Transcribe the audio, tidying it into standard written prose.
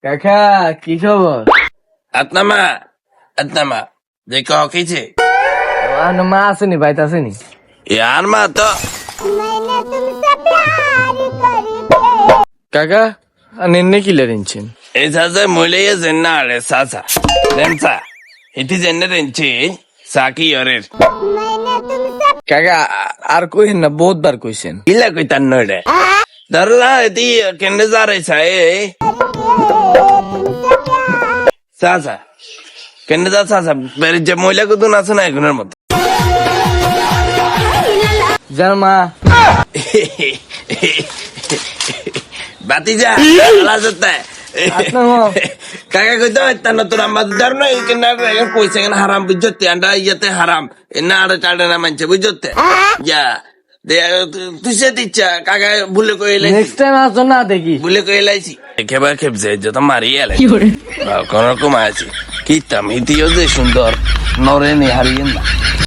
কাকা কি খবর? আত্মা যে কিছে মা আসেনি বাড়িতে আসেনি। यार मा तो কাকা নিন্নে কি লেনছেন? ऐसा से मुले ये जिन्ना रे सासा लेंसा इति जिन्ने रेंचे साकी योरे কাকা আর কইেন না, বহুত বার কইছেন। इला कोई तन्नो रे दरला इति केंद्र जा रे साए सासा केंद्र जा सासा मेरे जब मुले को तू ना सुना है गुनर मत জান মা बातीजा ला सकता है আপনার মা কাকা কইতো তানো তোর আমাদের ধরনো এখানে এখন কইছে এখানে হারাম বুঝতে আন্ডা ইয়াতে হারাম না আর টাড়ে না মানছে বুঝতে যা দে তুই সে দিচ্ছা কাকা ভুলে কইলে নেক্সট টাইম আসো না দেখি। ভুলে কইলাইছি একেবারে খেপছে যত মারি এলাই কোন রকম আছে কি তাম ইতিও যে সুন্দর নরে নি হারিয়েন না